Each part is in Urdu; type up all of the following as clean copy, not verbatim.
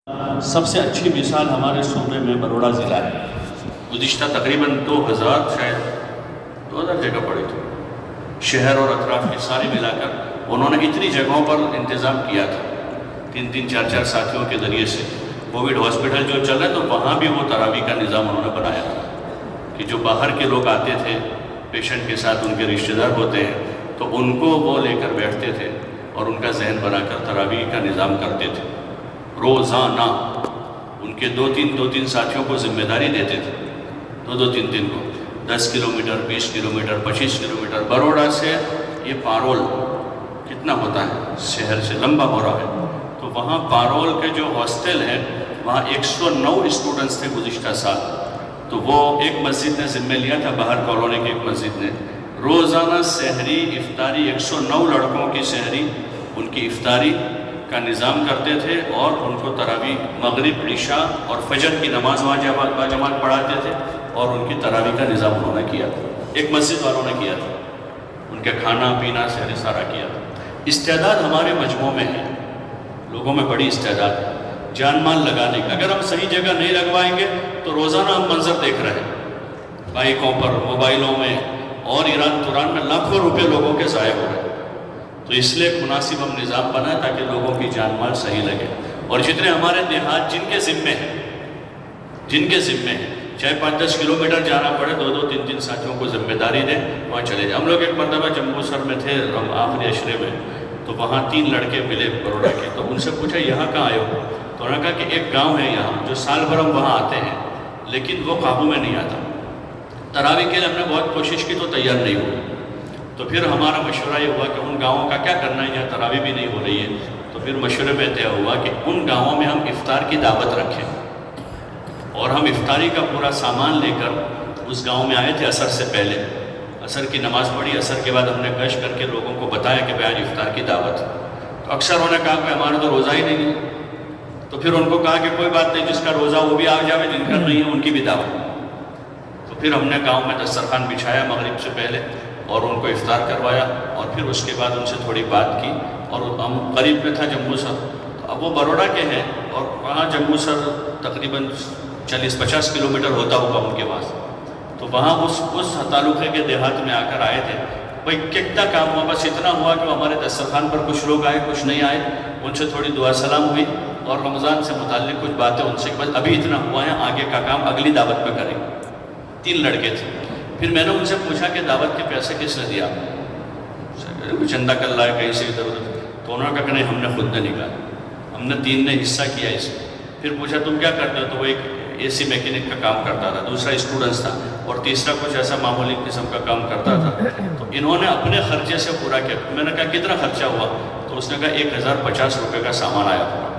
سب سے اچھی مثال ہمارے صوبے میں بروڑا ضلع ہے۔ گزشتہ تقریباً 2000 جگہ پڑی تھی، شہر اور اطراف کی ساری ملا کر انہوں نے اتنی جگہوں پر انتظام کیا تھا، 3 4 ساتھیوں کے ذریعے سے کووڈ ہاسپٹل جو چل رہے تو وہاں بھی وہ تراویح کا نظام انہوں نے بنایا تھا کہ جو باہر کے لوگ آتے تھے پیشنٹ کے ساتھ، ان کے رشتہ دار ہوتے ہیں تو ان کو وہ لے کر بیٹھتے تھے اور ان کا ذہن بنا کر تراویح کا نظام کرتے تھے روزانہ۔ ان کے 2-3 ساتھیوں کو ذمہ داری دیتے تھے، 2-3 کو 10 کلومیٹر 20 کلومیٹر 25 کلومیٹر بروڑا سے یہ پارول کتنا ہوتا ہے، شہر سے لمبا ہو رہا ہے، تو وہاں پارول کے جو ہاسٹل ہے وہاں 109 اسٹوڈنٹس تھے گزشتہ سال، تو وہ ایک مسجد نے ذمہ لیا تھا، باہر کالونی کی ایک مسجد نے روزانہ سحری افطاری 109 لڑکوں کی سحری ان کی افطاری کا نظام کرتے تھے اور ان کو تراویح مغرب عشاء اور فجر کی نماز باجماعت پڑھاتے تھے اور ان کی تراویح کا نظام انہوں نے کیا تھا، ایک مسجد والوں نے کیا تھا، ان کے کھانا پینا سحری سارا کیا تھا۔ استعداد ہمارے مجموعوں میں ہے، لوگوں میں بڑی استعداد ہے جان مال لگانے کا، اگر ہم صحیح جگہ نہیں لگوائیں گے تو روزانہ ہم منظر دیکھ رہے ہیں بائکوں پر، موبائلوں میں اور ایران توران میں لاکھوں روپے لوگوں کے ضائع ہو رہے ہیں، تو اس لیے مناسب ہم نظام بنائیں تاکہ لوگوں کی جان مال صحیح لگے، اور جتنے ہمارے دیہات جن کے ذمے ہیں چاہے 5-10 کلومیٹر جانا پڑے 2-3 ساتھیوں کو ذمہ داری دیں، وہاں چلے جائیں۔ ہم لوگ ایک مرتبہ جمبو سر میں تھے آخری عشرے میں، تو وہاں 3 لڑکے ملے بروڑا کے، تو ان سے پوچھا یہاں کہاں آئے ہو؟ تو انہوں نے کہا کہ ایک گاؤں ہے یہاں جو سال بھر ہم وہاں آتے ہیں لیکن وہ قابو میں نہیں آتا، تراویح کے لیے ہم نے بہت کوشش کی تو تیار نہیں ہوئی، تو پھر ہمارا مشورہ یہ ہوا کہ ان گاؤں کا کیا کرنا ہے، یہاں تراویح بھی نہیں ہو رہی ہے، تو پھر مشورے میں طے ہوا کہ ان گاؤں میں ہم افطار کی دعوت رکھیں، اور ہم افطاری کا پورا سامان لے کر اس گاؤں میں آئے تھے عصر سے پہلے، عصر کی نماز پڑھی، عصر کے بعد ہم نے گشت کر کے لوگوں کو بتایا کہ بھائی آج افطار کی دعوت، تو اکثر انہوں نے کہا کہ ہمارا تو روزہ ہی نہیں ہے، تو پھر ان کو کہا کہ کوئی بات نہیں، جس کا روزہ وہ بھی آ جائے، جن کا نہیں ہے ان کی بھی دعوت، تو پھر ہم نے گاؤں میں دسترخوان بچھایا مغرب سے پہلے اور ان کو افطار کروایا، اور پھر اس کے بعد ان سے تھوڑی بات کی، اور ہم قریب میں تھا جمبو سر، تو اب وہ بروڑا کے ہیں اور وہاں جمبو سر تقریباً 40-50 کلومیٹر ہوتا ہوگا ان کے پاس، تو وہاں اس تعلقے کے دیہات میں آ کر آئے تھے، بھائی کتنا کام ہوا، بس اتنا ہوا کہ ہمارے دسترخوان پر کچھ لوگ آئے کچھ نہیں آئے، ان سے تھوڑی دعا سلام ہوئی اور رمضان سے متعلق کچھ باتیں ان سے، بس ابھی اتنا ہوا ہے، آگے کا کام اگلی دعوت میں کریں۔ 3 لڑکے تھے، پھر میں نے ان سے پوچھا کہ دعوت کے پیسے کس نے دیا، چندہ کر لائے کہیں سے ادھر ادھر، تو انہوں نے کہا کہ نہیں ہم نے خود نے نکالا، ہم نے 3 نے حصہ کیا اس میں۔ پھر پوچھا تم کیا کرتے ہو، تو وہ ایک AC میکینک کا کام کرتا تھا، دوسرا اسٹوڈنٹس تھا اور تیسرا کچھ ایسا معمولی قسم کا کام کرتا تھا، تو انہوں نے اپنے خرچے سے پورا کیا۔ میں نے کہا کتنا خرچہ ہوا، تو اس نے کہا 1050 روپے کا سامان آیا پورا،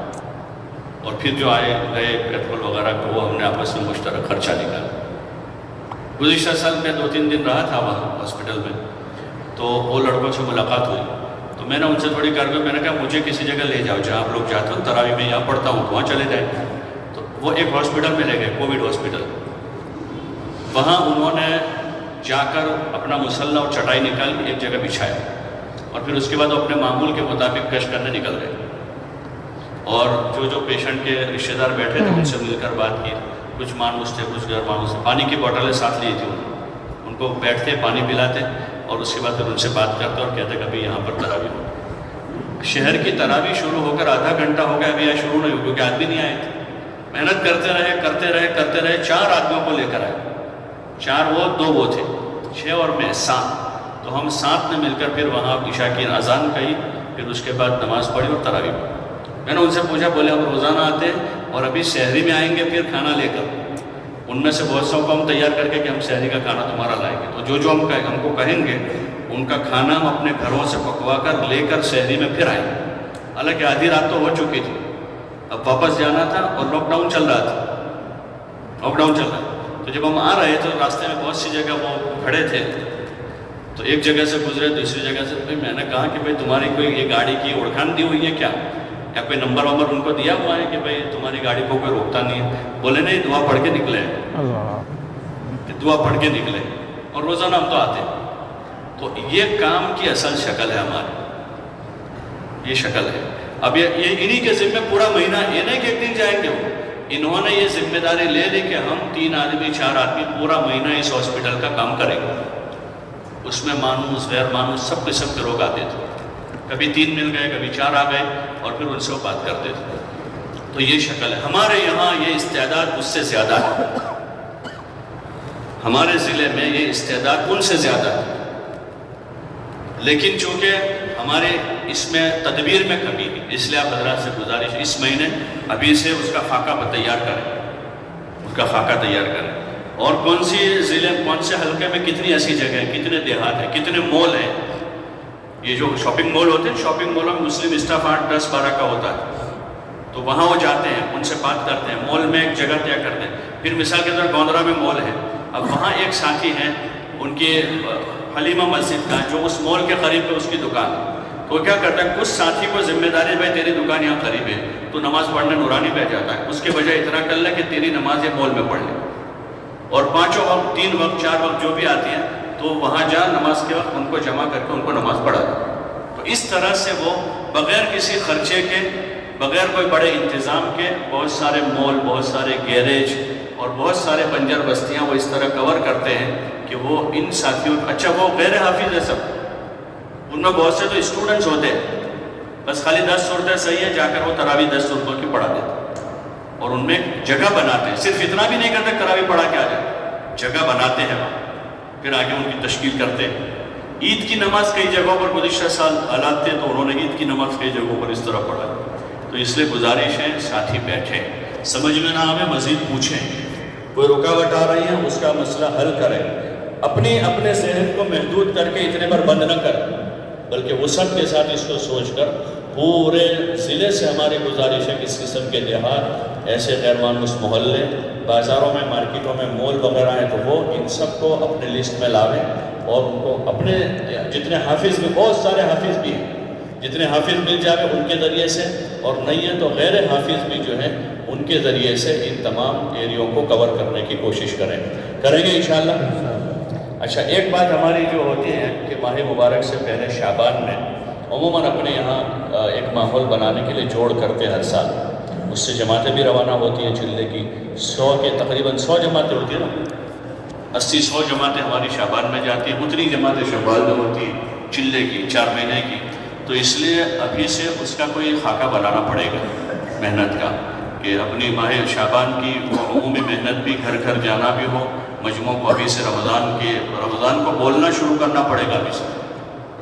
اور پھر جو آئے گئے پیٹرول وغیرہ کو وہ ہم نے آپس میں مشترک خرچہ نکالا۔ گزشتہ سال میں 2-3 دن رہا تھا وہاں ہاسپٹل میں، تو وہ لڑکوں سے ملاقات ہوئی، تو میں نے ان سے تھوڑی کار میں نے کہا مجھے کسی جگہ لے جاؤ جہاں آپ لوگ جاتے ہو، تراویح میں یہاں پڑھتا ہوں تو وہاں چلے جائیں، تو وہ ایک ہاسپٹل میں لے گئے، کووڈ ہاسپٹل، وہاں انہوں نے جا کر اپنا مسلح اور چٹائی نکال کے ایک جگہ بچھایا، اور پھر اس کے بعد وہ اپنے معمول کے مطابق گشت کرنے نکل گئے، اور جو پیشنٹ کے رشتہ دار بیٹھے تھے ان سے مل کر بات کی، کچھ مانوس تھے کچھ غیر مانوس تھے، پانی کی بوٹلیں ساتھ لی تھی ان کو بیٹھتے پانی پلاتے اور اس کے بعد پھر ان سے بات کرتے اور کہتے کہ ابھی یہاں پر تراویح ہو۔ شہر کی تراویح شروع ہو کر آدھا گھنٹہ ہو گیا، ابھی یہاں شروع نہیں ہو کیونکہ آدمی نہیں آئے تھے، محنت کرتے رہے 4 آدمیوں کو لے کر آئے، 4 وہ 2 وہ تھے، 6 اور میں 7، تو ہم 7 نے مل کر پھر وہاں عشاء کی اذان کہی، پھر اس کے بعد نماز پڑھی اور تراویح پڑھی۔ میں نے ان سے پوچھا، بولے ہم روزانہ آتے اور ابھی سحری میں آئیں گے پھر کھانا لے کر، ان میں سے بہت سو کو ہم تیار کر کے کہ ہم سحری کا کھانا تمہارا لائیں گے، تو جو ہم کو کہیں گے ان کا کھانا ہم اپنے گھروں سے پکوا کر لے کر سحری میں پھر آئیں گے۔ حالانکہ آدھی رات تو ہو چکی تھی، اب واپس جانا تھا اور لاک ڈاؤن چل رہا تھا، تو جب ہم آ رہے تھے راستے میں بہت سی جگہ وہ کھڑے تھے، تو ایک جگہ سے گزرے دوسری جگہ سے، میں نے کہا کہ بھائی تمہاری کوئی یہ گاڑی کی اڑکھان دی ہوئی ہے کیا، یا کوئی نمبر ان کو دیا ہوا ہے کہ بھائی تمہاری گاڑی کو کوئی روکتا نہیں ہے؟ بولے نہیں، دعا پڑھ کے نکلے، اور روزانہ ہم تو آتے ہیں، تو یہ کام کی اصل شکل ہے ہماری، یہ شکل ہے۔ اب یہ انہی کے ذمہ پورا مہینہ، یہ نہیں کہ ایک دن جائیں گے انہوں نے یہ ذمہ داری لے لی کہ ہم 3 آدمی 4 آدمی پورا مہینہ اس ہاسپٹل کا کام کریں گے. اس میں مانوس غیر مانوس سب قسم کے لوگ آتے تھے. کبھی 3 مل گئے، کبھی 4 آ گئے، اور پھر ان سے وہ بات کرتے تھے. تو یہ شکل ہے. ہمارے یہاں یہ استعداد اس سے زیادہ ہے. ہمارے ضلع میں یہ استعداد ان سے زیادہ ہے، لیکن چونکہ ہمارے اس میں تدبیر میں کمی ہے، اس لیے آپ حضرات سے گزارش ہے اس مہینے ابھی سے اس کا خاکہ تیار کریں. اور کون سی ضلع، کون سے حلقے میں کتنی ایسی جگہ ہیں، کتنے دیہات ہیں، کتنے مول ہیں. یہ جو شاپنگ مول ہوتے ہیں، شاپنگ مولوں میں مسلم اسٹاف 8 10 12 کا ہوتا ہے، تو وہاں وہ جاتے ہیں، ان سے بات کرتے ہیں، مول میں ایک جگہ طے کرتے ہیں. پھر مثال کے طور گوندرا میں مول ہے، اب وہاں ایک ساتھی ہیں ان کی حلیمہ مسجد کا، جو اس مول کے قریب ہے اس کی دکان. تو کیا کرتا ہے، کچھ ساتھی کو ذمہ داری، بھائی تیری دکان یہاں قریب ہے، تو نماز پڑھنے نورانی پہ جاتا ہے، اس کے بجائے اتنا کر لے کہ تیری نماز یہ مول میں پڑھ لے، اور 5 وقت 3 وقت 4 وقت جو بھی آتی ہیں تو وہاں جا نماز کے وقت ان کو جمع کر کے ان کو نماز پڑھا دے. تو اس طرح سے وہ بغیر کسی خرچے کے، بغیر کوئی بڑے انتظام کے بہت سارے مول، بہت سارے گیریج اور بہت سارے بنجر بستیاں وہ اس طرح کور کرتے ہیں کہ وہ ان ساتھیوں. اچھا وہ غیر حافظ ہے سب، ان میں بہت سے تو اسٹوڈنٹس ہوتے ہیں، بس خالی 10 صورتیں صحیح ہے، جا کر وہ تراویح 10 صورتوں کی پڑھا دیتے ہیں، اور ان میں جگہ بناتے ہیں. صرف اتنا بھی نہیں کرتے تراویح پڑھا کے آ جائے، جگہ بناتے ہیں، پھر آگے ان کی تشکیل کرتے ہیں. عید کی نماز کئی جگہوں پر گزشتہ سال حالات تھے تو انہوں نے عید کی نماز کئی جگہوں پر اس طرح پڑھا. تو اس لیے گزارش ہے ساتھی بیٹھیں، سمجھ میں نہ آئے مزید پوچھیں، کوئی رکاوٹ آ رہی ہے اس کا مسئلہ حل کریں. اپنے ذہن کو محدود کر کے اتنے پر بند نہ کریں، بلکہ وسعت کے ساتھ اس کو سوچ کر پورے ضلع سے ہماری گزارش ہے کہ اس قسم کے دیہات، ایسے غیر مانوس محلے، بازاروں میں، مارکیٹوں میں مول وغیرہ ہیں، تو وہ ان سب کو اپنے لسٹ میں لاویں، اور ان کو اپنے جتنے حافظ بھی، بہت سارے حافظ بھی ہیں، جتنے حافظ مل جائے ان کے ذریعے سے، اور نہیں ہے تو غیر حافظ بھی جو ہیں ان کے ذریعے سے ان تمام ایریوں کو کور کرنے کی کوشش کریں گے انشاءاللہ. اچھا، ایک بات ہماری جو ہوتی ہے کہ ماہ مبارک سے پہلے شعبان میں عموماً اپنے یہاں ایک ماحول بنانے کے لیے جوڑ کرتے ہیں ہر سال. اس سے جماعتیں بھی روانہ ہوتی ہیں چلے کی، 100 کے تقریباً 100 جماعتیں ہوتی ہیں نا، 80-100 جماعتیں ہماری شعبان میں جاتی ہیں. اتنی جماعتیں شوال میں ہوتی ہیں چلے کی 4 مہینے کی. تو اس لیے ابھی سے اس کا کوئی خاکہ بنانا پڑے گا محنت کا، کہ اپنی ماہ شعبان کی عمومی محنت بھی، گھر گھر جانا بھی ہو. مجموعوں کو ابھی سے رمضان کو بولنا شروع کرنا پڑے گا. ابھی سے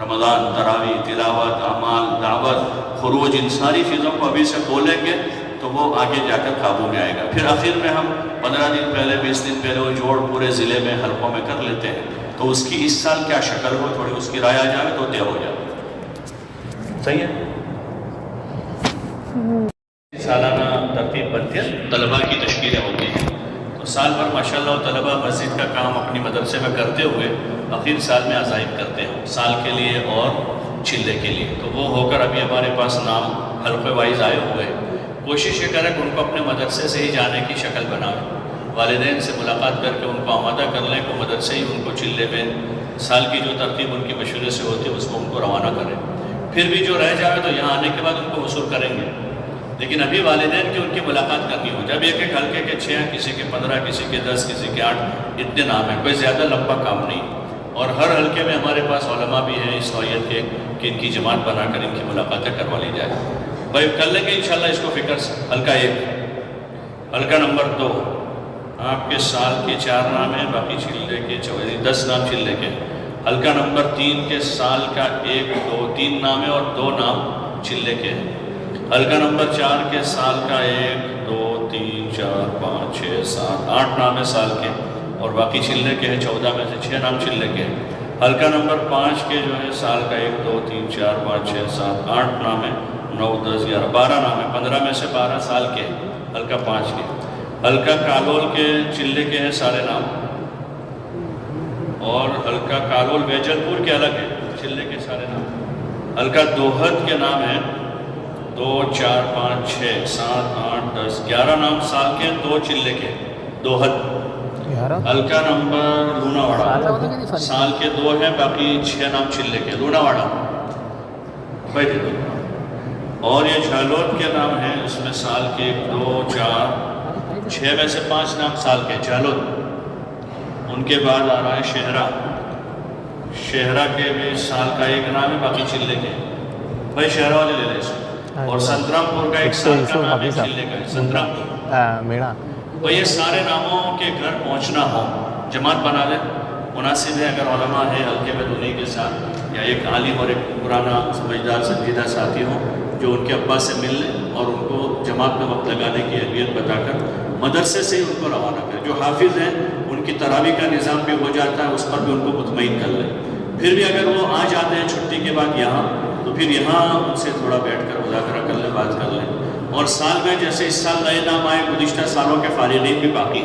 رمضان، تراویح، تلاوت، اعمال، دعوت، خروج، ان ساری چیزوں کو ابھی سے بولیں گے تو وہ آگے جا کر قابو میں آئے گا. پھر آخر میں ہم 15 دن پہلے، 20 دن پہلے وہ جوڑ پورے ضلع میں حلقوں میں کر لیتے ہیں، تو اس کی اس سال کیا شکل ہو، تھوڑی اس کی رائے آ جائے تو طے ہو جائے. صحیح ہے. سالانہ ترتیب بنتی ہے، طلباء کی تشکیلیں ہوتی ہیں، تو سال بھر ماشاءاللہ طلباء مسجد کا کام اپنی مدرسے میں کرتے ہوئے آخر سال میں عزائم کرتے ہیں، سال کے لیے اور چلے کے لیے. تو وہ ہو کر ابھی ہمارے پاس نام حلقے وائز آئے ہوئے. کوشش یہ کریں کہ ان کو اپنے مدرسے سے ہی جانے کی شکل بنائیں، والدین سے ملاقات کر کے ان کو آمادہ کر لیں کہ مدرسے ہی ان کو چلے میں سال کی جو ترتیب ان کی مشورے سے ہوتی ہے اس کو ان کو روانہ کریں. پھر بھی جو رہ جائے تو یہاں آنے کے بعد ان کو وصول کریں گے، لیکن ابھی والدین کی ان کی ملاقات کرنی ہو. جب ایک ایک حلقے کے 6 ہیں، کسی کے 15، کسی کے 10، کسی کے 8، اتنے نام ہیں، کوئی زیادہ لمبا کام نہیں. اور ہر حلقے میں ہمارے پاس علماء بھی ہیں اس نوعیت کے کہ ان کی جماعت بنا کر ان کی ملاقاتیں کروا لی جائے. بھائی کر لیں گے انشاءاللہ اس کو فکر سے. حلقہ 1، حلقہ نمبر 2، آپ کے سال کے 4 نام ہیں، باقی چلے کے 10 نام چلے کے. حلقہ نمبر 3 کے سال کا 1، 2، 3 نام ہے اور 2 نام چلے کے ہیں. حلقہ نمبر 4 کے سال کا 1، 2، 3، 4، 5، 6، 7، 8 نام ہے سال کے، اور باقی چلے کے ہیں 14 میں سے 6 نام چلے کے ہیں. حلقہ نمبر 5 کے جو ہے سال کا 1، 2، 3، 4، 5، 6، 7، 8 نام ہے، 9، 10، 11، 12 نام ہے، 15 میں سے 12 سال کے ہیں حلقہ 5 کے. حلقہ کالول کے چلے کے ہیں سارے نام، اور حلقہ کالول بیجل پور کے الگ ہیں چلے کے سارے نام. حلقہ دوحد کے نام ہیں 2، 4، 5، 6، 7، 8، 10، 11 نام سال کے، 2 چلے کے دوحد. حلقہ نمبر لونا واڑا سال کے 2 ہیں، باقی 6 نام چلے کے. لونا واڑا بیٹھے دو. اور یہ جھالوت کے نام ہیں، اس میں سال کے 2، 4، 6 میں سے 5 نام سال کے چالود، ان کے بعد آ رہا ہے شہرہ، شہرہ کے بھی سال کا ایک نام ہے، باقی چلے کے بھائی شہرہ والے لے لیں اس کو، اور سنترام پور کا ایک سال کا نام ہے، چلے کا ہے سنترام پور۔ تو یہ سارے ناموں کے گھر پہنچنا ہو، جماعت بنا لیں، مناسب ہے اگر علماء ہے ہلکے میں دنیا کے ساتھ، یا ایک عالم اور ایک پرانا سمجھدار سنجیدہ ساتھی ہو جو ان کے ابا سے مل لیں اور ان کو جماعت میں وقت لگانے کی اہمیت بتا کر مدرسے سے ہی ان کو روانہ کریں۔ جو حافظ ہیں ان کی تراویح کا نظام بھی ہو جاتا ہے، اس پر بھی ان کو مطمئن کر لیں۔ پھر بھی اگر وہ آ جاتے ہیں چھٹی کے بعد یہاں، تو پھر یہاں ان سے تھوڑا بیٹھ کر مذاکرہ کر لیں، بات کر لیں۔ اور سال میں جیسے اس سال نئے نام آئے، گزشتہ سالوں کے فارغین بھی باقی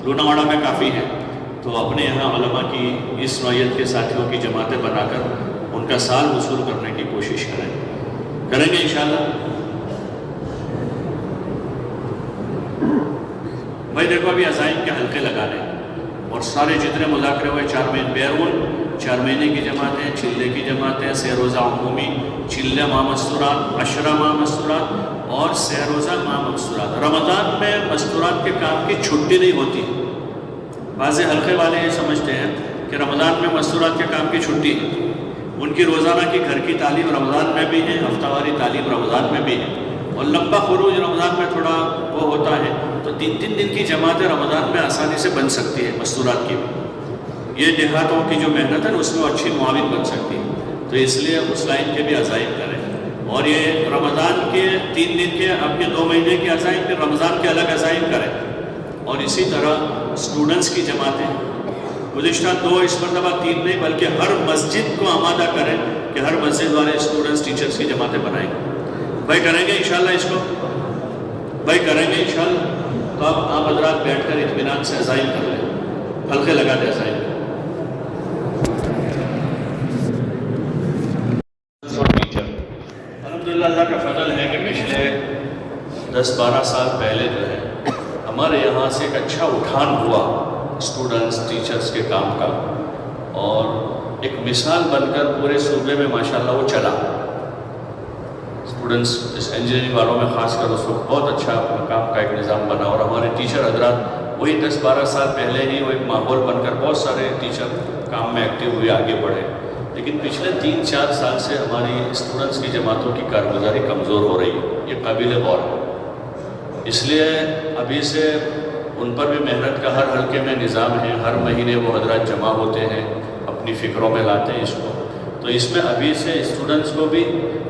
لوناواڑہ میں کافی ہیں، تو اپنے یہاں علماء کی اس نوعیت کے ساتھیوں کی جماعتیں بنا کر ان کا سال وصول کرنے کی کوشش کریں گے انشاءاللہ۔ بھائی دیکھو ابھی عزائم کے حلقے لگا لیں، اور سارے جتنے مذاکرے ہوئے 4 مہینے بیرون 4 مہینے کی جماعتیں، چلے کی جماعتیں، سہ روزہ عمومی، چلے ماہ مستورات، عشرہ ماہ مستورات اور سہ روزہ ماہ مستورات۔ رمضان میں مستورات کے کام کی چھٹی نہیں ہوتی۔ بعض حلقے والے یہ سمجھتے ہیں کہ رمضان میں مستورات کے کام کی چھٹی ہے، ان کی روزانہ کی گھر کی تعلیم رمضان میں بھی ہے، ہفتہ واری تعلیم رمضان میں بھی ہے، اور لمبا خروج رمضان میں تھوڑا وہ ہوتا ہے، تو 3 دن کی جماعتیں رمضان میں آسانی سے بن سکتی ہے مستورات کی بھی۔ یہ دیہاتوں کی جو محنت ہے اس میں اچھی معاون بن سکتی ہے، تو اس لیے اس لائن کے بھی عزائم کریں۔ اور یہ رمضان کے 3 دن کے اپنے 2 مہینے کے عزائم، پھر رمضان کے الگ عزائم کریں۔ اور اسی طرح اسٹوڈنٹس کی جماعتیں گزشتہ 2 اس مرتبہ 3 نہیں بلکہ ہر مسجد کو آمادہ کریں کہ ہر مسجد والے اسٹوڈنٹس ٹیچرز کی جماعتیں بنائیں گے۔ بھائی کریں گے انشاءاللہ اس کو، بھائی کریں گے انشاءاللہ۔ تو اب آپ حضرات بیٹھ کر اطمینان سے عزائم کر لیں، حلقے لگا دیں عزائم۔ الحمدللہ اللہ کا فضل ہے کہ پچھلے 10-12 سال پہلے جو ہے ہمارے یہاں سے ایک اچھا اٹھان ہوا اسٹوڈنٹس ٹیچرز کے کام کا، اور ایک مثال بن کر پورے صوبے میں ماشاءاللہ وہ چلا۔ اسٹوڈنٹس اس انجینئرنگ والوں میں خاص کر اس وقت بہت اچھا کام کا ایک نظام بنا، اور ہمارے ٹیچر حضرات وہی 10-12 سال پہلے ہی وہ ایک ماحول بن کر بہت سارے ٹیچر کام میں ایکٹیو ہوئے، آگے بڑھے۔ لیکن پچھلے 3-4 سال سے ہماری اسٹوڈنٹس کی جماعتوں کی کارگزاری کمزور ہو رہی ہے، یہ قابل غور ہے۔ اس لیے ابھی سے ان پر بھی محنت کا ہر حلقے میں نظام ہے، ہر مہینے وہ حضرات جمع ہوتے ہیں، اپنی فکروں میں لاتے ہیں اس کو، تو اس میں ابھی سے اسٹوڈنٹس کو بھی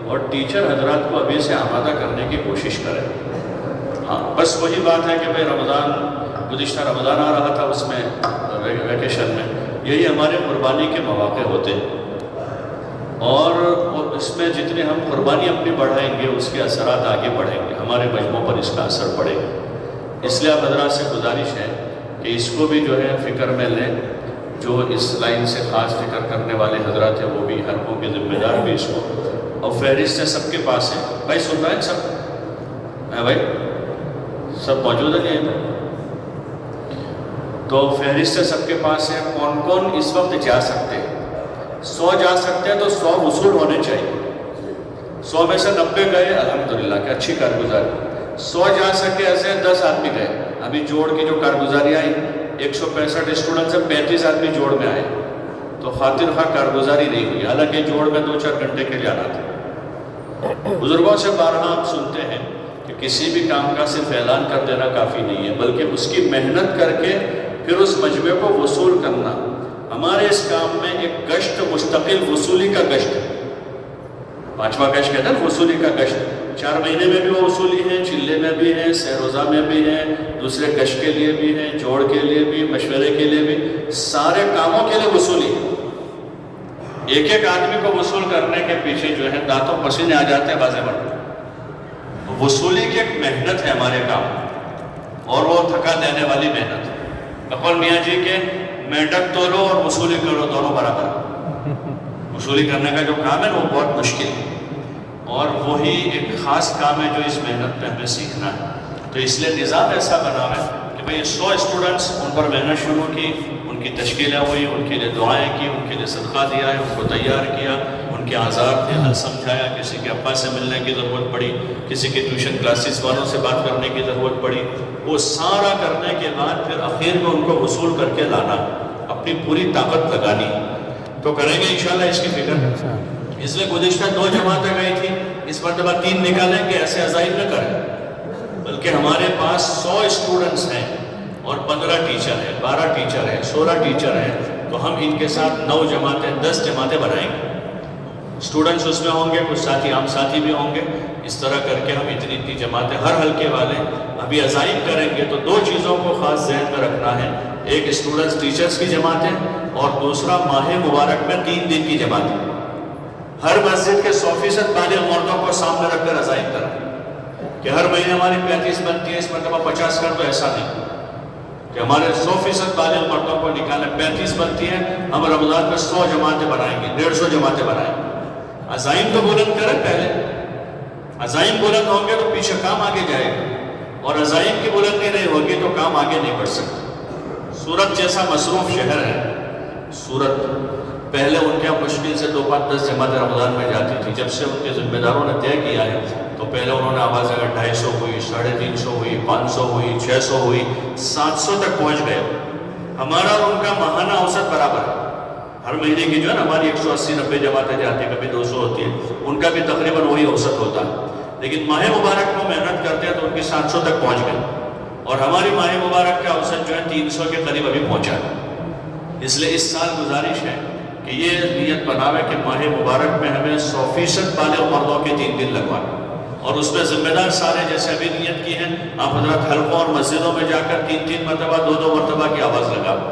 اور ٹیچر حضرات کو ابھی سے آمادہ کرنے کی کوشش کریں۔ ہاں بس وہی بات ہے کہ بھئی رمضان، گزشتہ رمضان آ رہا تھا، اس میں ویکیشن میں یہی ہمارے قربانی کے مواقع ہوتے ہیں، اور اس میں جتنے ہم قربانی اپنی بڑھائیں گے اس کے اثرات آگے بڑھیں گے، ہمارے مجموع پر اس کا اثر پڑے گا۔ اس لیے آپ حضرات سے گزارش ہے کہ اس کو بھی جو ہے فکر میں لیں، جو اس لائن سے خاص فکر کرنے والے حضرات ہیں وہ بھی، حلقوں کے ذمہ دار بھی اس کو، اور فہرست ہے سب کے پاس ہے۔ بھائی سن رہے ہیں سب؟ بھائی سب موجود ہیں یہیں پر؟ تو فہرست ہے سب کے پاس ہے، کون کون اس وقت جا سکتے ہیں؟ 100 جا سکتے ہیں تو 100 وصول ہونے چاہیے۔ 100 میں سے 90 گئے الحمدللہ کہ اچھی کارگزاری۔ 100 جا سکے ایسے 10 آدمی گئے، ابھی جوڑ کی جو کارگزاری آئی 165 اسٹوڈنٹ سے 35 آدمی جوڑ میں آئے، تو خاطر خواہ کارگزاری نہیں ہوئی، حالانکہ جوڑ میں 2-4 گھنٹے کے جانا تھا۔ بزرگوں سے بارہا ہم سنتے ہیں کہ کسی بھی کام کا صرف اعلان کر دینا کافی نہیں ہے، بلکہ اس کی محنت کر کے پھر اس مجموعے کو وصول کرنا۔ ہمارے اس کام میں ایک گشت مستقل وصولی کا گشت ہے، 5واں گشت کہتے ہیں وصولی کا گشت۔ 4 مہینے میں بھی وہ وصولی ہے، چلے میں بھی ہے، سہ روزہ میں بھی ہے، دوسرے گشت کے لیے بھی ہے، جوڑ کے لیے بھی، مشورے کے لیے بھی، سارے کاموں کے لیے وصولی ہے۔ ایک ایک آدمی کو وصول کرنے کے پیچھے جو ہے دانتوں پسینے آ جاتے ہیں بازے مرد۔ وصولی کی ایک محنت ہے ہمارے کام، اور وہ تھکا دینے والی محنت ہے۔ اقبال میاں جی کے مینڈک تولو اور وصولی کرو دونوں برابر۔ وصولی کرنے کا جو کام ہے وہ بہت مشکل ہے، اور وہی ایک خاص کام ہے جو اس محنت پہ ہمیں سیکھنا ہے۔ تو اس لیے نظام ایسا بنا ہے کہ بھئی 100 اسٹوڈنٹس، ان پر محنت شروع کی، ان کی تشکیلیں ہوئی، ان کے لیے دعائیں کی، ان کے لیے صدقہ دیا ہے، ان کو تیار کیا، ان ان کے آزار تھے، حل سمجھایا، کسی کے ابا سے ملنے کی ضرورت پڑی، کسی کے ٹیوشن کلاسز والوں سے بات کرنے کی ضرورت پڑی، وہ سارا کرنے کے بعد پھر آخر میں ان کو وصول کر کے لانا، اپنی پوری طاقت لگانی، تو کریں گے انشاءاللہ اس کی فکر۔ اس لیے گزشتہ 2 جماعتیں گئی تھی، اس مرتبہ 3 نکالیں گے، ایسے عزائم نہ کریں، بلکہ ہمارے پاس 100 اسٹوڈنٹس ہیں اور 15 ٹیچر ہیں، 12 ٹیچر ہیں، 16 ٹیچر ہیں، تو ہم ان کے ساتھ 9 جماعتیں 10 جماعتیں بنائیں گے۔ اسٹوڈنٹس اس میں ہوں گے، کچھ ساتھی عام ساتھی بھی ہوں گے، اس طرح کر کے ہم اتنی جماعتیں ہر حلقے والے ابھی عزائم کریں گے۔ تو 2 چیزوں کو خاص ذہن میں رکھنا ہے، ایک اسٹوڈنٹس ٹیچرز کی جماعتیں اور دوسرا ماہ مبارک میں 3 دن کی جماعتیں۔ ہر مسجد کے 100% بالغ مردوں کو سامنے رکھ کر عزائم کریں کہ ہر مہینے ہماری 35 بنتی ہے، اس مرتبہ 50 کر، تو ایسا نہیں کہ ہمارے 100% بالغ مردوں کو نکالیں، 35 بنتی ہیں، ہم رمضان میں 100 جماعتیں بنائیں گے، 150 جماعتیں بنائیں گے۔ عزائم تو بلند کریں پہلے، عزائم بلند ہوں گے تو پیچھے کام آگے جائے گا، اور عزائم کی بلندی نہیں ہوگی تو کام آگے نہیں بڑھ سکتا۔ سورت جیسا مصروف شہر ہے، سورت پہلے ان کے مشکل سے 2-5-10 جماعتیں رمضان میں جاتی تھی، جب سے ان کے ذمہ داروں نے طے کیا ہے تو پہلے انہوں نے آواز اگر 250 ہوئی، 350 ہوئی، 500 ہوئی، 600 ہوئی، 700 تک پہنچ گئے۔ ہمارا اور ان کا ماہانہ اوسط برابر ہے، ہر مہینے کی جو ہے نا ہماری 180-90 جماعتیں جاتی ہیں، کبھی 200 ہوتی ہیں، ان کا بھی تقریباً وہی اوسط ہوتا ہے، لیکن ماہ مبارک میں محنت کرتے ہیں تو ان کی 700 تک پہنچ گئے، اور ہماری ماہ مبارک کا اوسط جو ہے 300 کے قریب ابھی پہنچا ہے۔ اس لیے اس سال گزارش ہے کہ یہ نیت بناوے کہ ماہ مبارک میں ہمیں 100% بالغ مردوں کے 3 دن لگوائیں، اور اس میں ذمہ دار سارے جیسے ابھی نیت کی ہیں، آپ حضرات حلقوں اور مسجدوں میں جا کر 3 مرتبہ 2 مرتبہ کی آواز لگاؤ،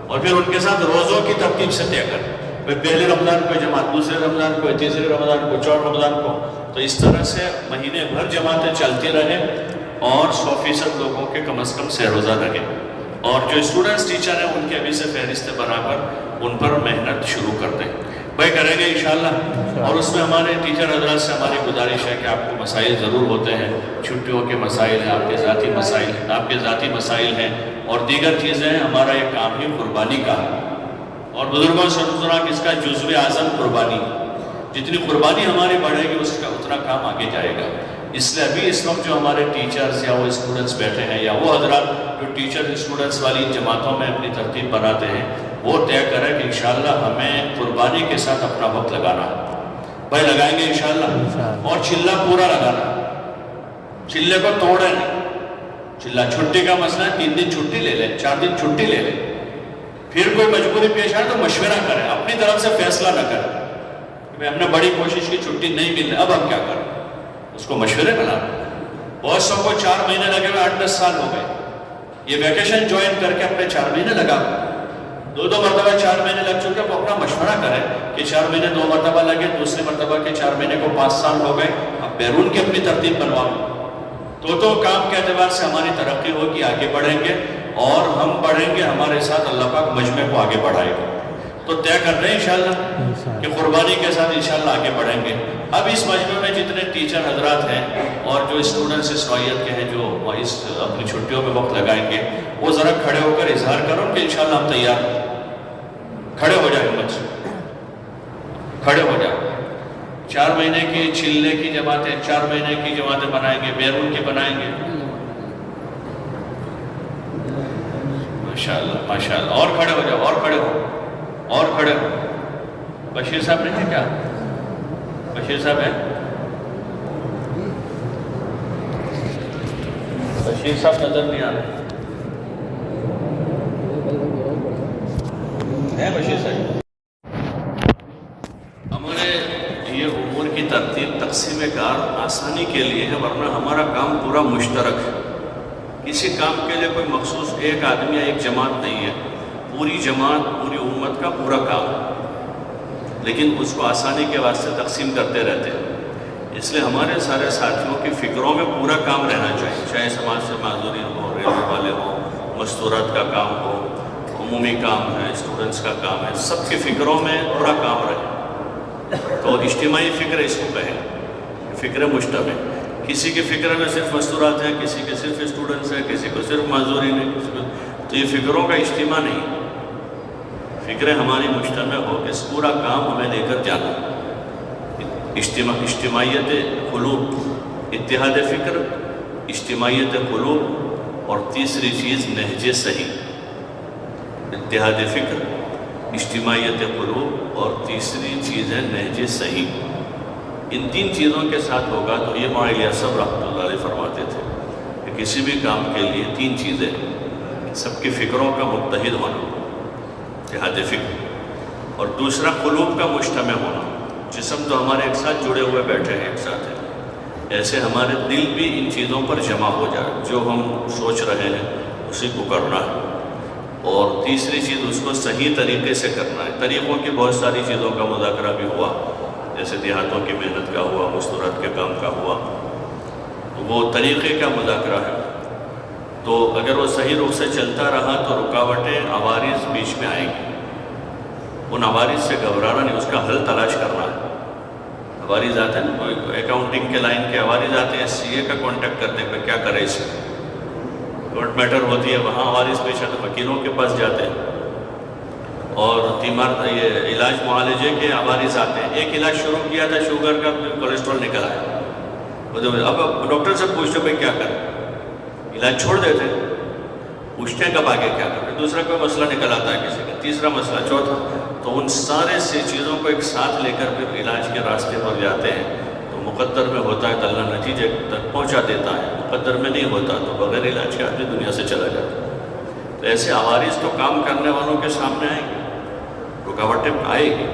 اور پھر ان کے ساتھ روزوں کی ترتیب سے طے کریں، پہلے رمضان کو جماعت، دوسرے رمضان کو، تیسرے رمضان کو، چوتھے رمضان کو، تو اس طرح سے مہینے بھر جماعتیں چلتی رہیں اور 100% لوگوں کے کم از کم 6 روزہ لگے، اور جو اسٹوڈنٹس ٹیچر ہیں ان کے ابھی سے فہرستیں بنا کر ان پر محنت شروع کر دیں، بھائی کریں گے انشاءاللہ۔ اور اس میں ہمارے ٹیچر حضرات سے ہماری گزارش ہے کہ آپ کو مسائل ضرور ہوتے ہیں، چھٹیوں کے مسائل ہیں، آپ کے ذاتی مسائل ہیں، آپ کے ذاتی مسائل ہیں، اور دیگر چیزیں ہیں، ہمارا ایک کام ہی قربانی کا ہے، اور بزرگوں سے سنا کہ اس کا جزو اعظم قربانی، جتنی قربانی ہماری بڑھے گی اس کا اتنا کام آگے جائے گا۔ اس لیے ابھی اس وقت جو ہمارے ٹیچرز یا وہ اسٹوڈنٹس بیٹھے ہیں، یا وہ حضرات جو ٹیچر اسٹوڈنٹس والی جماعتوں میں اپنی ترتیب بناتے ہیں، وہ طے کریں کہ انشاءاللہ ہمیں قربانی کے ساتھ اپنا وقت لگانا ہے، بھائی لگائیں گے انشاءاللہ، اور چلہ پورا لگانا، چلے کو توڑیں نہیں، چلہ چھٹی کا مسئلہ ہے، 3 دن چھٹی لے لیں، 4 دن چھٹی لے لیں، پھر کوئی مجبوری پیش آئے تو مشورہ کریں، اپنی طرف سے فیصلہ نہ کریں کہ ہم نے بڑی کوشش کی چھٹی نہیں مل رہی، اب ہم کیا کریں، اس کو مشورے بنا۔ بہت سو کو 4 مہینے لگے ہوئے، 8-10 سال ہو گئے، یہ ویکیشن جوائن کر کے اپنے 4 مہینے لگا، 2 مرتبہ 4 مہینے لگ چکے، وہ اپنا مشورہ کریں کہ 4 مہینے 2 مرتبہ لگے، دوسری مرتبہ کے 4 مہینے کو 5 سال ہو گئے، اب بیرون کی اپنی ترتیب بنواؤ، تو کام کے اعتبار سے ہماری ترقی ہوگی، آگے بڑھیں گے، اور ہم بڑھیں گے، ہمارے ساتھ اللہ پاک مجمع کو آگے بڑھائے گا۔ تو طے کر رہے ہیں انشاءاللہ کہ قربانی کے ساتھ انشاءاللہ آگے بڑھیں گے۔ اب اس مجمع میں جتنے ٹیچر حضرات ہیں اور جو اسٹوڈنٹس اس نوعیت کے ہیں جو اس اپنی چھٹیوں میں وقت لگائیں گے، وہ ذرا کھڑے ہو کر اظہار کرو کہ انشاءاللہ ہم تیار ہیں، کھڑے ہو جائیں ہمت سے، کھڑے ہو جائیں۔ 4 مہینے کی چلنے کی جماعتیں، 4 مہینے کی جماعتیں بنائیں گے، بیرون کی بنائیں گے، ماشاءاللہ ماشاءاللہ، اور کھڑے ہو جاؤ، اور کھڑے ہو، اور کھڑے ہو۔ بشیر صاحب نہیں ہے کیا؟ بشیر صاحب ہے؟ بشیر صاحب نظر نہیں آ رہے ہیں؟ بشیر صاحب ہمارے یہ امور کی ترتیب تقسیم کار آسانی کے لیے ہے، ورنہ ہمارا کام پورا مشترک ہے، کسی کام کے لیے کوئی مخصوص ایک آدمی یا ایک جماعت نہیں ہے، پوری جماعت پوری امت کا پورا کام ہے، لیکن اس کو آسانی کے واسطے تقسیم کرتے رہتے ہیں۔ اس لیے ہمارے سارے ساتھیوں کی فکروں میں پورا کام رہنا چاہیے، چاہے سماج سے معذورین ہوں، ریلوے والے ہوں، مستورات کا کام ہو، عمومی کام ہے، اسٹوڈنٹس کا کام ہے، سب کی فکروں میں پورا کام رہے۔ تو اجتماعی فکر اس کو کہیں، فکر مجتمع، کسی کی فکر میں صرف مستورات ہیں، کسی کے صرف اسٹوڈنٹس ہیں، کسی کو صرف معذورین ہیں، تو یہ فکروں کا اجتماع نہیں، فکر ہماری مجتمع ہو کہ اس پورا کام ہمیں لے کر جانا، اجتماعیت قلوب، اتحاد فکر، اجتماعیت قلوب، اور تیسری چیز نہج صحیح۔ اتحاد فکر، اجتماعیت قلوب، اور تیسری چیز ہے نہج صحیح۔ ان تین چیزوں کے ساتھ ہوگا تو یہ مولانا الیاس صاحب رحمۃ اللہ علیہ فرماتے تھے کہ کسی بھی کام کے لیے تین چیزیں، سب کی فکروں کا متحد ہونا، اتحاد فکر، اور دوسرا قلوب کا مجتمع ہونا۔ جسم تو ہمارے ایک ساتھ جڑے ہوئے بیٹھے ہیں، ایک ساتھ ہیں، ایسے ہمارے دل بھی ان چیزوں پر جمع ہو جائے، جو ہم سوچ رہے ہیں اسی کو کرنا ہے۔ اور تیسری چیز اس کو صحیح طریقے سے کرنا ہے۔ طریقوں کی بہت ساری چیزوں کا مذاکرہ بھی ہوا، جیسے دیہاتوں کی محنت کا ہوا، مستورات کے کام کا ہوا، تو وہ طریقے کا مذاکرہ ہے۔ تو اگر وہ صحیح رخ سے چلتا رہا تو رکاوٹیں، عوارض بیچ میں آئیں گی۔ ان عوارض سے گھبرانا نہیں، اس کا حل تلاش کرنا ہے۔ عوارض آتے ہیں نا، کوئی اکاؤنٹنگ کے لائن کے عوارض آتے ہیں، سی اے کا کانٹیکٹ کرتے ہیں کہ کیا کرے اس میں، کورٹ میٹر ہوتی ہے وہاں عوارض پیش آتے، وکیلوں کے پاس جاتے ہیں، اور تیمار یہ علاج معالجے کے عوارض آتے ہیں۔ ایک علاج شروع کیا تھا شوگر کا، کولیسٹرول نکل آیا، اب ڈاکٹر سے پوچھتے بھائی کیا کریں، علاج چھوڑ دیتے ہیں، پوچھتے ہیں کب آگے کیا کریں، دوسرا کوئی مسئلہ نکل آتا ہے کسی کا، تیسرا مسئلہ، چوتھا، تو ان سارے سے چیزوں کو ایک ساتھ لے کر پھر علاج کے راستے پر جاتے ہیں۔ تو مقدر میں ہوتا ہے تو اللہ نتیجے تک پہنچا دیتا ہے، مقدر میں نہیں ہوتا تو بغیر علاج کے آدمی دنیا سے چلا جاتا ہے۔ تو ایسے عوارض تو کام کرنے والوں کے سامنے آئیں گے، رکاوٹیں آئے گی،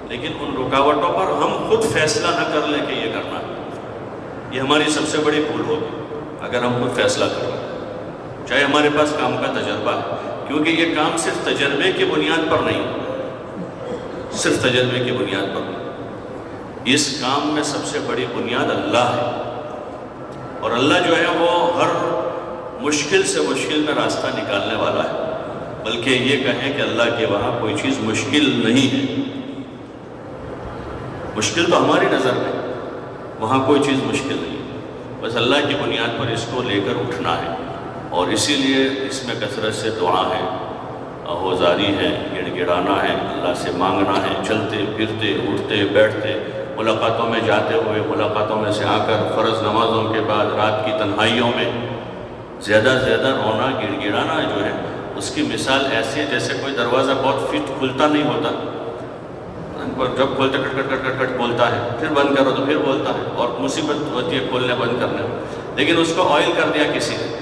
لیکن ان رکاوٹوں پر ہم خود فیصلہ نہ کر لیں کہ یہ کرنا ہے، یہ ہماری سب سے بڑی بھول ہوگی اگر ہم خود فیصلہ کر لیں، چاہے ہمارے پاس کام کا تجربہ ہے، کیونکہ یہ کام صرف تجربے کی بنیاد پر نہیں، صرف تجربے کی بنیاد پر نہیں، اس کام میں سب سے بڑی بنیاد اللہ ہے، اور اللہ جو ہے وہ ہر مشکل سے مشکل میں راستہ نکالنے والا ہے، بلکہ یہ کہیں کہ اللہ کے وہاں کوئی چیز مشکل نہیں ہے۔ مشکل تو ہماری نظر میں، وہاں کوئی چیز مشکل نہیں ہے، بس اللہ کی بنیاد پر اس کو لے کر اٹھنا ہے۔ اور اسی لیے اس میں کثرت سے دعا ہے، آہوزاری ہے، گڑ گڑانا ہے، اللہ سے مانگنا ہے، چلتے پھرتے اٹھتے بیٹھتے، ملاقاتوں میں جاتے ہوئے، ملاقاتوں میں سے آ کر، فرض نمازوں کے بعد، رات کی تنہائیوں میں زیادہ سے زیادہ رونا، گڑ گڑانا جو ہے اس کی مثال ایسی ہے جیسے کوئی دروازہ بہت فٹ کھلتا نہیں ہوتا، جب کھولتے کٹ کٹ کٹ کٹ کٹ کھولتا ہے، پھر بند کرو تو پھر بولتا ہے، اور مصیبت ہوتی ہے کھولنے بند کرنے میں، لیکن اس کو آئل کر دیا کسی نے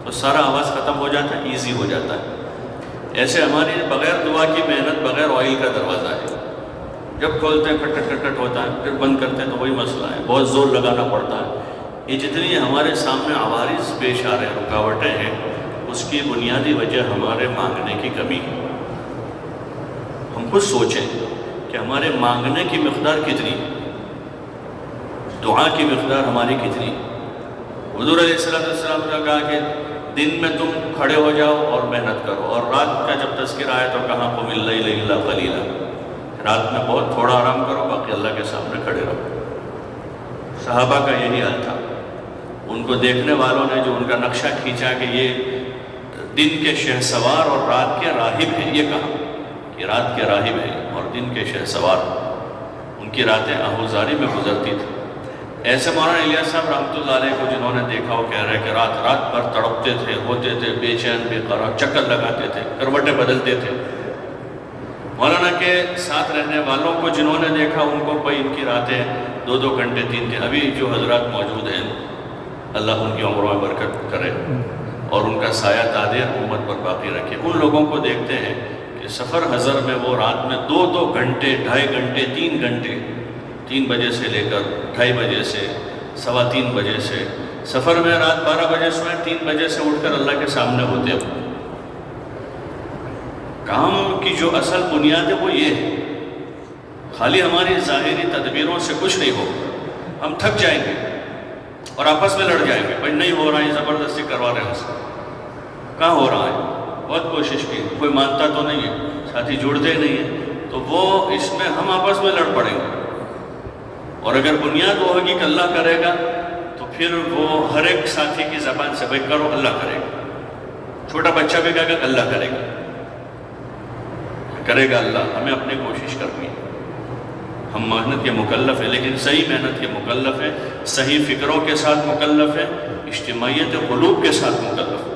تو سارا آواز ختم ہو جاتا ہے، ایزی ہو جاتا ہے۔ ایسے ہماری بغیر دعا کی محنت بغیر آئل کا دروازہ ہے، جب کھولتے ہیں کٹ کٹ کٹ کٹ ہوتا ہے، پھر بند کرتے ہیں تو وہی مسئلہ ہے، بہت زور لگانا پڑتا ہے۔ یہ جتنی ہمارے سامنے عوارض پیش آ رہے ہیں، رکاوٹیں ہیں، اس کی بنیادی وجہ ہمارے مانگنے کی کمی ہے۔ ہم خود سوچیں کہ ہمارے مانگنے کی مقدار کتنی، دعا کی مقدار ہماری کتنی۔ حضور علیہ السلام نے کہا کہ دن میں تم کھڑے ہو جاؤ اور محنت کرو، اور رات کا جب تذکرہ آئے تو کہا قم اللیل الا قلیلا، رات میں بہت تھوڑا آرام کرو، باقی اللہ کے سامنے کھڑے رہو۔ صحابہ کا یہی حال تھا، ان کو دیکھنے والوں نے جو ان کا نقشہ کھینچا کہ یہ دن کے شہسوار اور رات کے راہب ہیں، یہ کہا کہ رات کے راہب ہیں اور دن کے شہسوار، ان کی راتیں آہوزاری میں گزرتی تھی۔ ایسے مولانا الیاس صاحب رحمۃ اللہ علیہ کو جنہوں نے دیکھا وہ کہہ رہے کہ رات رات بھر تڑپتے تھے، ہوتے تھے بے چین بے قرار، چکر لگاتے تھے، کروٹیں بدلتے تھے۔ مولانا کے ساتھ رہنے والوں کو جنہوں نے دیکھا ان کو کوئی ان کی راتیں 2-2 گھنٹے 3 ابھی جو حضرات موجود ہیں اللہ ان کی عمروں میں برکت کرے اور ان کا سایہ تادے امت پر باقی رکھے۔ ان لوگوں کو دیکھتے ہیں کہ سفر حضر میں وہ رات میں 2-2 گھنٹے، 2.5 گھنٹے، 3 گھنٹے، 3 بجے سے لے کر 2:30 بجے سے 3:15 بجے سے سفر میں، رات 12 بجے سوئیں، 3 بجے سے اٹھ کر اللہ کے سامنے ہوتے ہیں۔ کام کی جو اصل بنیاد ہے وہ یہ ہے، خالی ہماری ظاہری تدبیروں سے کچھ نہیں ہوگا۔ ہم تھک جائیں گے اور آپس میں لڑ جائیں گے، بھائی نہیں ہو رہا ہے، زبردستی کروا رہے ہیں اس کو، کہاں ہو رہا ہے، بہت کوشش کی، کوئی مانتا تو نہیں ہے، ساتھی جڑتے نہیں ہیں، تو وہ اس میں ہم آپس میں لڑ پڑیں گے۔ اور اگر بنیاد وہ ہوگی کہ اللہ کرے گا تو پھر وہ ہر ایک ساتھی کی زبان سے بھائی کرو، اللہ کرے گا۔ چھوٹا بچہ بھی کہے گا کہ اللہ کرے گا، کرے گا اللہ، ہمیں اپنی کوشش کرنی ہے، ہم محنت کے مکلف ہیں، لیکن صحیح محنت کے مکلف ہیں، صحیح فکروں کے ساتھ مکلف ہیں، اجتماعیت قلوب کے ساتھ مکلف ہیں۔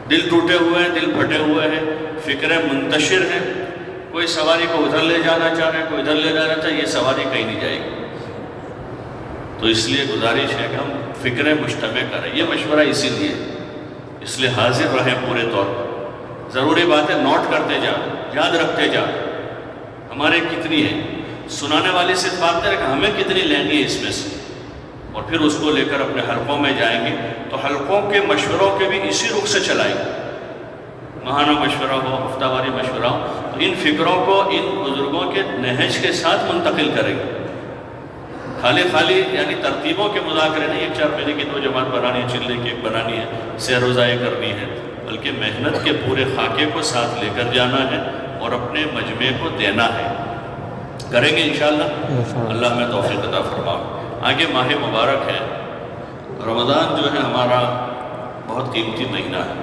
دل ٹوٹے ہوئے ہیں، دل پھٹے ہوئے ہیں، فکریں منتشر ہیں، کوئی سواری کو ادھر لے جانا چاہ رہے ہیں، کوئی ادھر لے جانا چاہ رہے ہیں، یہ سواری کہیں نہیں جائے گی۔ تو اس لیے گزارش ہے کہ ہم فکریں مجتمع کریں، یہ مشورہ اسی لیے، اس لیے حاضر رہیں پورے طور پر۔ ضروری باتیں نوٹ کرتے جا، یاد رکھتے جا، ہمارے کتنی ہے، سنانے والی سے بات کریں کہ ہمیں کتنی لینی ہے اس میں سے، اور پھر اس کو لے کر اپنے حلقوں میں جائیں گے تو حلقوں کے مشوروں کے بھی اسی رخ سے چلائیں گے، ماہانہ مشورہ ہو، ہفتہ واری مشورہ ہو، تو ان فکروں کو ان بزرگوں کے نہج کے ساتھ منتقل کریں گے۔ خالی یعنی ترتیبوں کے مذاکرے نہیں، 1-4 مہینے کی 2 جماعت بنانی ہے، چلے کی 1 بنانی ہے، سیر روزائے کرنی ہے، بلکہ محنت کے پورے خاکے کو ساتھ لے کر جانا ہے اور اپنے مجمع کو دینا ہے۔ کریں گے انشاءاللہ، اللہ میں توفیق عطا فرمائے۔ آگے ماہ مبارک ہے، رمضان جو ہے ہمارا بہت قیمتی مہینہ ہے،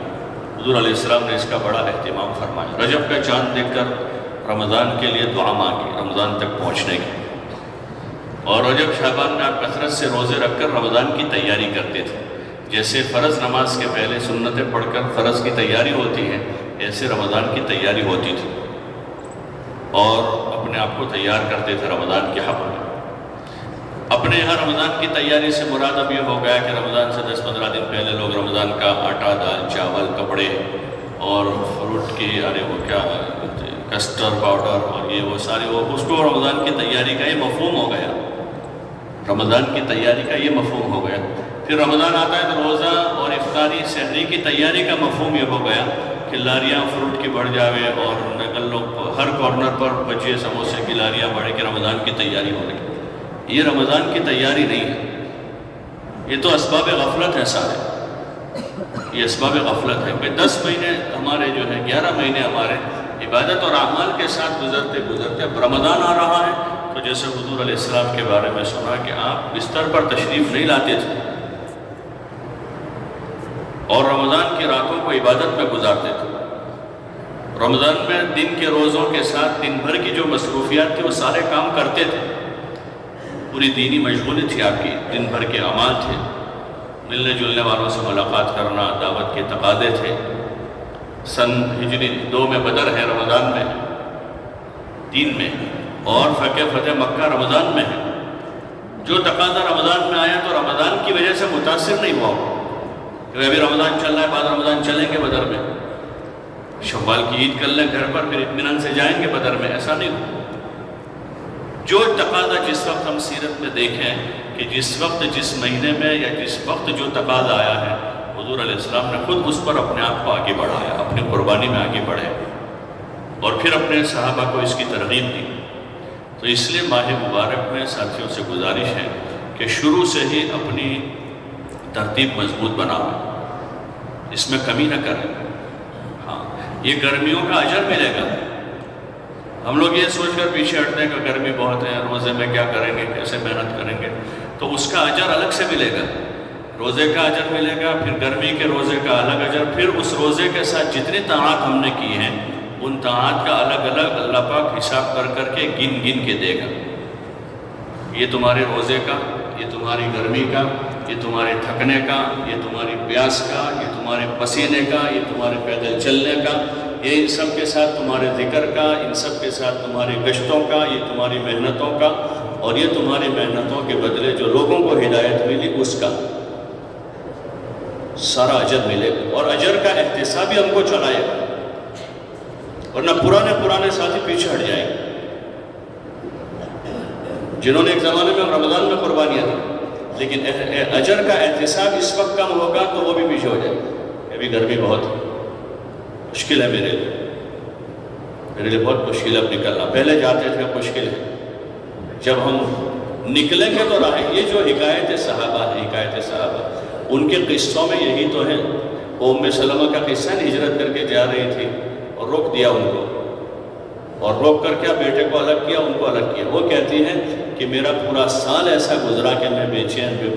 حضور علیہ السلام نے اس کا بڑا اہتمام فرمایا۔ رجب کا چاند دیکھ کر رمضان کے لیے دعا مانگی رمضان تک پہنچنے کی، اور رجب شعبان میں آپ کثرت سے روزے رکھ کر رمضان کی تیاری کرتے تھے۔ جیسے فرض نماز کے پہلے سنتیں پڑھ کر فرض کی تیاری ہوتی ہے، ایسے رمضان کی تیاری ہوتی تھی، اور اپنے آپ کو تیار کرتے تھے رمضان کے حق میں۔ اپنے یہاں رمضان کی تیاری سے مراد اب یہ ہو گیا کہ رمضان سے 10-15 دن پہلے لوگ رمضان کا آٹا، دال، چاول، کپڑے اور فروٹ کی وہ کیا کسٹرڈ پاؤڈر اور یہ وہ ساری اس کو رمضان کی تیاری کا یہ مفہوم ہو گیا، رمضان کی تیاری کا یہ مفہوم ہو گیا۔ پھر رمضان آتا ہے تو روزہ اور افطاری سحری کی تیاری کا مفہوم یہ ہو گیا کہ لاریاں فروٹ کی بڑھ جاوے اور نقل لوگ ہر کارنر پر بچے سموسے کی لاریاں بڑھے کہ رمضان کی تیاری ہو رہی۔ یہ رمضان کی تیاری نہیں ہے، یہ تو اسباب غفلت ہے سارے، یہ اسباب غفلت ہے کہ 10 مہینے ہمارے جو ہے 11 مہینے ہمارے عبادت اور اعمال کے ساتھ گزرتے گزرتے اب رمضان آ رہا ہے تو جیسے حضور علیہ السلام کے بارے میں سنا کہ آپ بستر پر تشریف نہیں لاتے تھے اور رمضان کی راتوں کو عبادت میں گزارتے تھے۔ رمضان میں دن کے روزوں کے ساتھ دن بھر کی جو مصروفیات تھی وہ سارے کام کرتے تھے، پوری دینی مشغولی تھی آپ کی، دن بھر کے اعمال تھے، ملنے جلنے والوں سے ملاقات کرنا، دعوت کے تقاضے تھے۔ سن ہجری 2 میں بدر ہے رمضان میں، 3 میں، اور فتح مکہ رمضان میں ہے۔ جو تقاضا رمضان میں آیا تو رمضان کی وجہ سے متاثر نہیں ہوا کہ ابھی رمضان چل رہا ہے، بعد رمضان چلیں گے بدر میں، شوال کی عید کر لیں گھر پر پھر اطمینان سے جائیں گے بدر میں، ایسا نہیں ہوا۔ جو تقاضا جس وقت ہم سیرت میں دیکھیں کہ جس وقت جس مہینے میں یا جس وقت جو تقاضا آیا ہے، حضور علیہ السلام نے خود اس پر اپنے آپ کو آگے بڑھایا، اپنی قربانی میں آگے بڑھے اور پھر اپنے صحابہ کو اس کی ترغیب دی۔ تو اس لیے ماہ مبارک میں ساتھیوں سے گزارش ہے کہ شروع سے ہی اپنی ترتیب مضبوط بناؤ، اس میں کمی نہ کریں۔ ہاں، یہ گرمیوں کا اجر ملے گا۔ ہم لوگ یہ سوچ کر پیچھے ہٹتے ہیں کہ گرمی بہت ہے، روزے میں کیا کریں گے، کیسے محنت کریں گے، تو اس کا اجر الگ سے ملے گا، روزے کا اجر ملے گا، پھر گرمی کے روزے کا الگ اجر، پھر اس روزے کے ساتھ جتنی طاعات ہم نے کی ہیں ان طاعات کا الگ الگ اللہ پاک حساب کر کر کے گن گن کے دے گا۔ یہ تمہارے روزے کا، یہ تمہاری گرمی کا، یہ تمہارے تھکنے کا، یہ تمہاری پیاس کا، یہ تمہارے پسینے کا، یہ تمہارے پیدل چلنے کا، یہ ان سب کے ساتھ تمہارے ذکر کا، ان سب کے ساتھ تمہاری گشتوں کا، یہ تمہاری محنتوں کا، اور یہ تمہاری محنتوں کے بدلے جو لوگوں کو ہدایت ملی اس کا سارا اجر ملے گا، اور اجر کا احتساب بھی ہم کو چلائے گا، ورنہ پرانے ساتھی پیچھے ہٹ جائیں گے جنہوں نے ایک زمانے میں رمضان میں قربانیاں دی، لیکن اجر کا احتساب اس وقت کم ہوگا تو وہ بھی پیچھے ہو جائے گا۔ ابھی گرمی بہت مشکل ہے میرے لیے بہت مشکل ہے اب نکلنا، پہلے جاتے تھے اب مشکل ہے، جب ہم نکلیں گے تو راہ، یہ جو حکایت صحابہ ان کے قصوں میں یہی تو ہے۔ ام سلمہ کا قصہ ہجرت کر کے جا رہی تھی اور روک دیا ان کو، اور روک کر کیا بیٹے کو الگ کیا، ان کو الگ کیا۔ وہ کہتی ہیں کہ میرا پورا سال ایسا گزرا کہ میں بے چین بے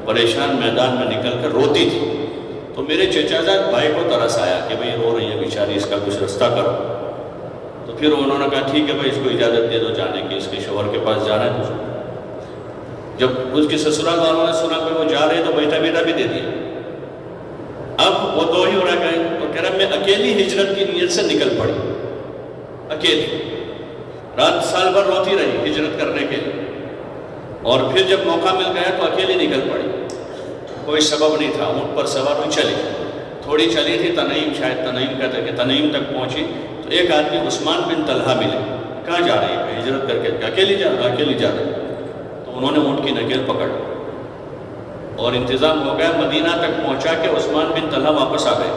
پریشان میدان میں نکل کر روتی تھی، تو میرے چچا زاد بھائی کو ترس آیا کہ بھئی رو رہی ہے بیچاری، اس کا کچھ رستہ کرو۔ تو پھر انہوں نے کہا ٹھیک ہے بھائی اس کو اجازت دے دو جانے کی، اس کے شوہر کے پاس جانا ہے تو جب اس کے سسرال والوں نے سنا کہ وہ جا رہے تو بیٹا بھی دے دیا. اب وہ دو ہی ہو رہ گئے تو کہہ رہا میں اکیلی ہجرت کی نیت سے نکل پڑی، اکیلی رات سال بھر روتی رہی ہجرت کرنے کے لیے، اور پھر جب موقع مل گیا تو اکیلی نکل پڑی. کوئی سبب نہیں تھا، اونٹ پر سوار ہوئی چلی، تھوڑی چلی تھی تنعیم، شاید تنعیم کہتے کہ تنعیم تک پہنچی تو ایک آدمی عثمان بن طلحہ ملے. کہاں جا رہی ہے؟ ہجرت کر کے. اکیلی جا رہی. تو انہوں نے اونٹ کی نکیل پکڑ اور انتظام ہو گیا، مدینہ تک پہنچا کہ عثمان بن طلحہ واپس آ گئے.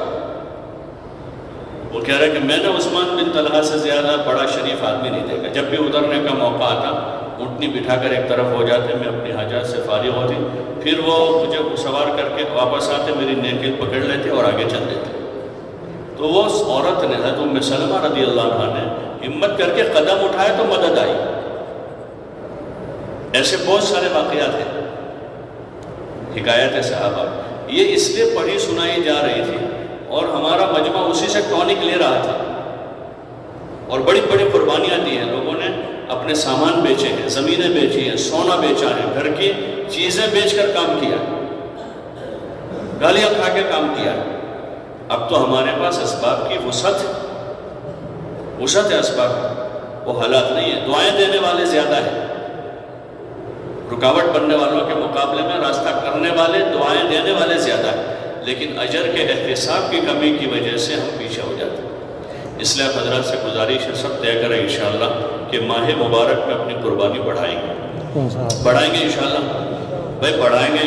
وہ کہہ رہے کہ میں نے عثمان بن طلحہ سے زیادہ بڑا شریف آدمی نہیں دیکھا. جب بھی ادھرنے کا موقع آتا اونٹنی بٹھا کر ایک طرف ہو جاتے، میں اپنی حاجات سے فارغ ہوتی، پھر وہ مجھے سوار کر کے واپس آتے، میری نیکل پکڑ لیتے اور آگے چل دیتے. تو وہ عورت نے حضرت ام سلمہ رضی اللہ عنہ نے ہمت کر کے قدم اٹھائے تو مدد آئی. ایسے بہت سارے واقعات ہیں، حکایت صحابہ. یہ اس لیے پڑھی سنائی جا رہی تھی اور ہمارا مجمع اسی سے ٹونک لے رہا تھا، اور بڑی بڑی قربانیاں دی ہیں. لوگوں نے اپنے سامان بیچے ہیں، زمینیں بیچی ہیں، سونا بیچا ہے، گھر کی چیزیں بیچ کر کام کیا، گالیاں کھا کے کام کیا. اب تو ہمارے پاس اسباب کی وسعت ہے، اسباب وہ حالات نہیں ہے. دعائیں دینے والے زیادہ ہیں، رکاوٹ بننے والوں کے مقابلے میں راستہ کرنے والے، دعائیں دینے والے زیادہ ہیں، لیکن اجر کے احتساب کی کمی کی وجہ سے ہم پیچھے ہو جاتے ہیں. اس لیے حضرات سے گزارش ہے سب طے کریں انشاءاللہ کہ ماہ مبارک میں اپنی قربانی بڑھائیں گے انشاءاللہ. بھائی بڑھائیں گے.